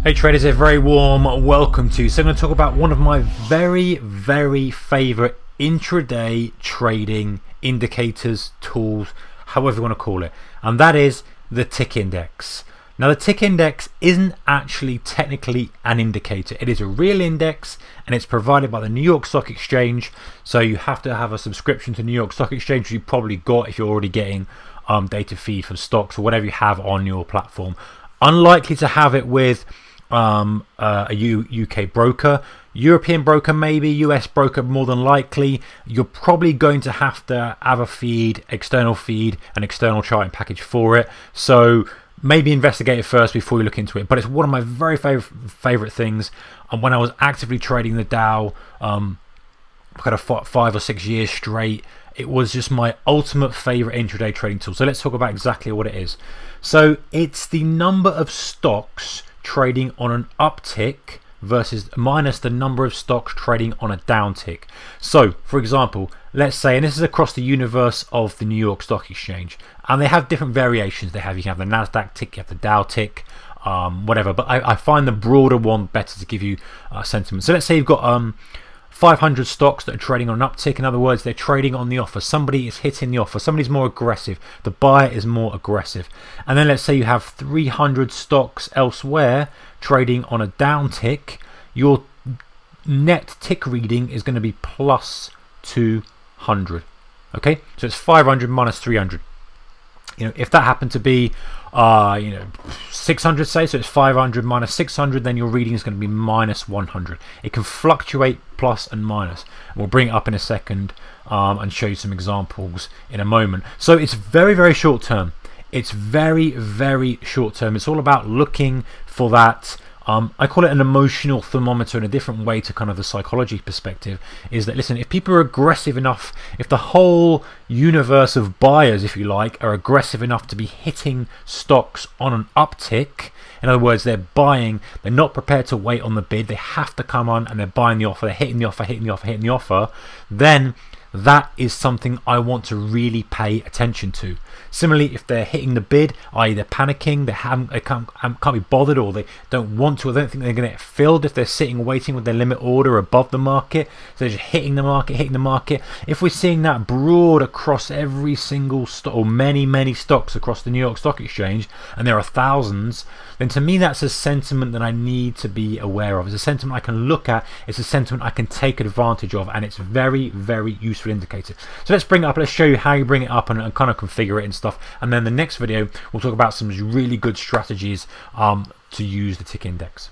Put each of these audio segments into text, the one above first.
Hey traders, a very warm welcome to you. So I'm going to talk about one of my very favorite intraday trading indicators, tools, however you want to call it, and that is the tick index. Now the tick index isn't actually technically an indicator. It is a real index and it's provided by the New York Stock Exchange, so you have to have a subscription to New York Stock Exchange, which you probably got if you're already getting data feed from stocks or whatever you have on your platform. Unlikely to have it with a UK broker, European broker, maybe US broker more than likely. You're probably going to have a feed, external charting package for it, so maybe investigate it first before you look into it. But it's one of my very favorite things, and when I was actively trading the Dow kind of 5 or 6 years straight, it was just my ultimate favorite intraday trading tool. So let's talk about exactly what it is. So it's the number of stocks trading on an uptick versus minus the number of stocks trading on a downtick. So for example, let's say, and this is across the universe of the New York Stock Exchange, and they have different variations. You can have the Nasdaq tick, you have the Dow tick, whatever, but I find the broader one better to give you sentiment. So let's say you've got 500 stocks that are trading on an uptick. In other words, they're trading on the offer. Somebody is hitting the offer. Somebody's more aggressive. The buyer is more aggressive. And then let's say you have 300 stocks elsewhere trading on a downtick. Your net tick reading is going to be plus 200. Okay, so it's 500 minus 300. If that happened to be 600, say, so it's 500 minus 600, then your reading is going to be minus 100. It can fluctuate plus and minus. We'll bring it up in a second and show you some examples in a moment. So it's very short term. It's very short term. It's all about looking for that. I call it an emotional thermometer in a different way to kind of the psychology perspective, is that, listen, if people are aggressive enough, if the whole universe of buyers, if you like, are aggressive enough to be hitting stocks on an uptick, in other words, they're buying, they're not prepared to wait on the bid, they have to come on and they're buying the offer, they're hitting the offer, then that is something I want to really pay attention to. Similarly, if they're hitting the bid, i.e. they're panicking, they can't be bothered, or they don't want to, or they don't think they're going to get filled if they're sitting waiting with their limit order above the market, so they're just hitting the market. If we're seeing that broad across every single stock, or many stocks across the New York Stock Exchange, and there are thousands, then to me that's a sentiment that I need to be aware of. It's a sentiment I can look at, it's a sentiment I can take advantage of, and it's very useful indicator. So let's bring it up, let's show you how you bring it up and kind of configure it and stuff, and then the next video we'll talk about some really good strategies to use the tick index.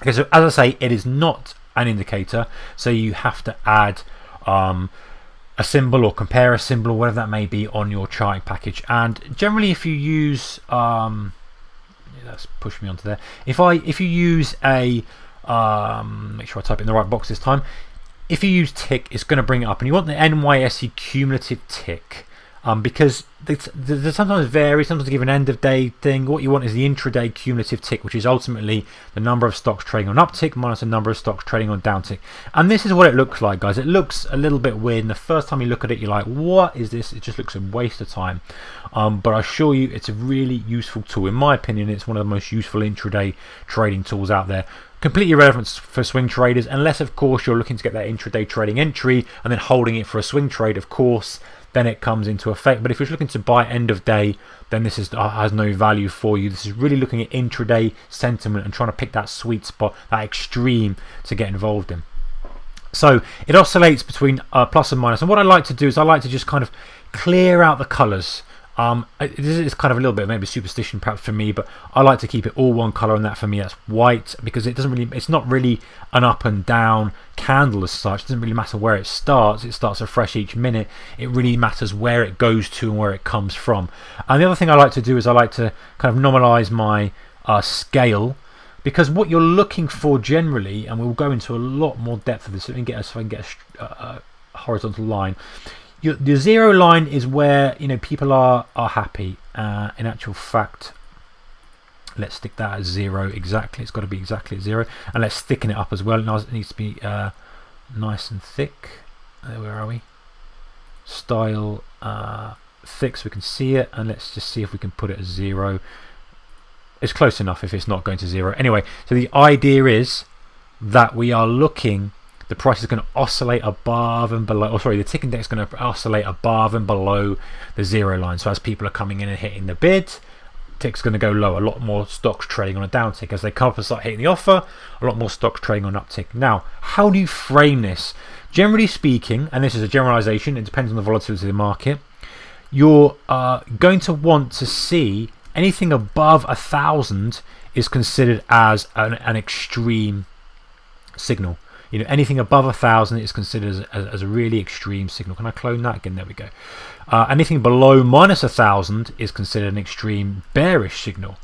Okay, so as I say, it is not an indicator, so you have to add a symbol or compare a symbol or whatever that may be on your charting package. And generally, if you use let's push me onto there, if you use a make sure I type it in the right box this time. If you use tick, it's going to bring it up, and you want the NYSE Cumulative Tick, because they sometimes vary. Sometimes they give an end of day thing. What you want is the intraday cumulative tick, which is ultimately the number of stocks trading on uptick minus the number of stocks trading on downtick. And this is what it looks like, guys. It looks a little bit weird, and the first time you look at it, you're like, what is this? It just looks a waste of time. But I assure you, it's a really useful tool. In my opinion, it's one of the most useful intraday trading tools out there. Completely irrelevant for swing traders, unless of course you're looking to get that intraday trading entry and then holding it for a swing trade. Of course, then it comes into effect. But if you're looking to buy end of day, then this has no value for you. This is really looking at intraday sentiment and trying to pick that sweet spot, that extreme to get involved in. So it oscillates between plus and minus, and what I like to do is I like to just kind of clear out the colors. This is kind of a little bit maybe superstition perhaps for me, but I like to keep it all one color, and that for me that's white, because it's not really an up and down candle as such. It doesn't really matter where it starts afresh each minute. It really matters where it goes to and where it comes from. And the other thing I like to do is I like to kind of normalize my scale, because what you're looking for generally, and we'll go into a lot more depth of this, if I can get a horizontal line. The zero line is where people are happy. In actual fact, let's stick that at 0 exactly. It's got to be exactly at 0, and let's thicken it up as well. It needs to be nice and thick. Where are we? Style thick, so we can see it, and let's just see if we can put it at 0. It's close enough if it's not going to 0. Anyway, so the idea is that we are looking, the price is going to oscillate above and below, the tick index is going to oscillate above and below the 0 line. So as people are coming in and hitting the bid, tick's going to go lower. A lot more stocks trading on a down tick. As they come up and start hitting the offer, a lot more stocks trading on uptick. Now, how do you frame this? Generally speaking, and this is a generalization, it depends on the volatility of the market, you're going to want to see anything above 1,000 is considered as an extreme signal. Anything above 1,000 is considered as a really extreme signal. Can I clone that again? There we go. Anything below minus 1,000 is considered an extreme bearish signal.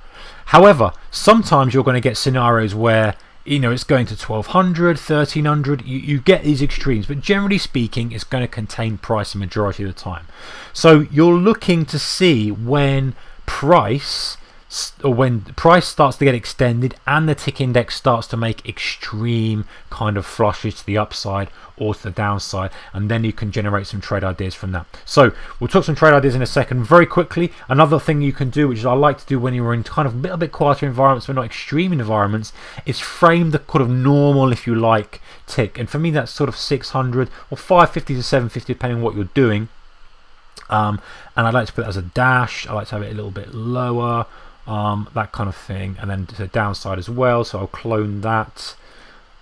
However, sometimes you're going to get scenarios where it's going to 1,200, 1,300. You get these extremes, but generally speaking, it's going to contain price the majority of the time. So you're looking to see when price starts to get extended and the tick index starts to make extreme kind of flushes to the upside or to the downside, and then you can generate some trade ideas from that. So we'll talk some trade ideas in a second. Very quickly, another thing you can do, which I like to do when you're in kind of a little bit quieter environments but not extreme environments, is frame the kind of normal, if you like, tick. And for me that's sort of 600 or 550 to 750 depending on what you're doing. And I like to put it as a dash. I like to have it a little bit lower, that kind of thing, and then to the downside as well. So I'll clone that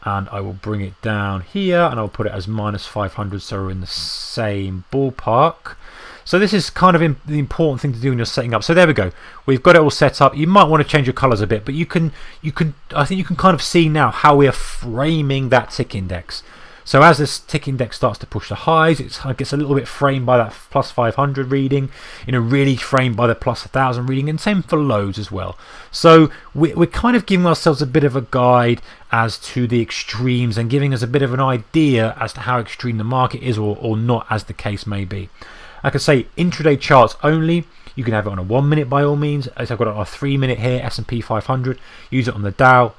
and I will bring it down here and I'll put it as minus 500, so we're in the same ballpark. So this is kind of the important thing to do when you're setting up. So there we go, we've got it all set up. You might want to change your colors a bit, but I think you can kind of see now how we are framing that tick index. So as this tick index starts to push the highs, it gets a little bit framed by that plus 500 reading, really framed by the plus 1,000 reading, and same for lows as well. So we're kind of giving ourselves a bit of a guide as to the extremes and giving us a bit of an idea as to how extreme the market is or not, as the case may be. Like I say, intraday charts only. You can have it on a 1 minute by all means. As I've got it on a 3 minute here, S&P 500. Use it on the Dow.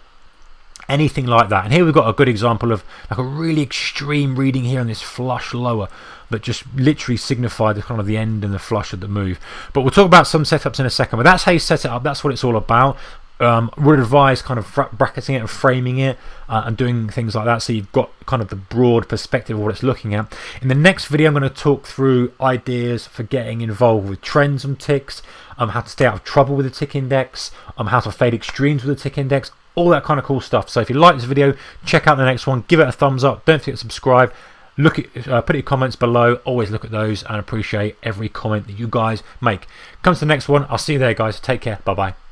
Anything like that. And here we've got a good example of like a really extreme reading here on this flush lower that just literally signified the kind of the end and the flush of the move. But we'll talk about some setups in a second. But that's how you set it up. That's what it's all about. Would advise kind of bracketing it and framing it and doing things like that, so you've got kind of the broad perspective of what it's looking at. In the next video I'm going to talk through ideas for getting involved with trends and ticks, how to stay out of trouble with the tick index, how to fade extremes with the tick index, all that kind of cool stuff. So if you like this video, check out the next one, give it a thumbs up, don't forget to subscribe, put your comments below, always look at those and appreciate every comment that you guys make. Comes to the next one, I'll see you there guys, take care, bye bye.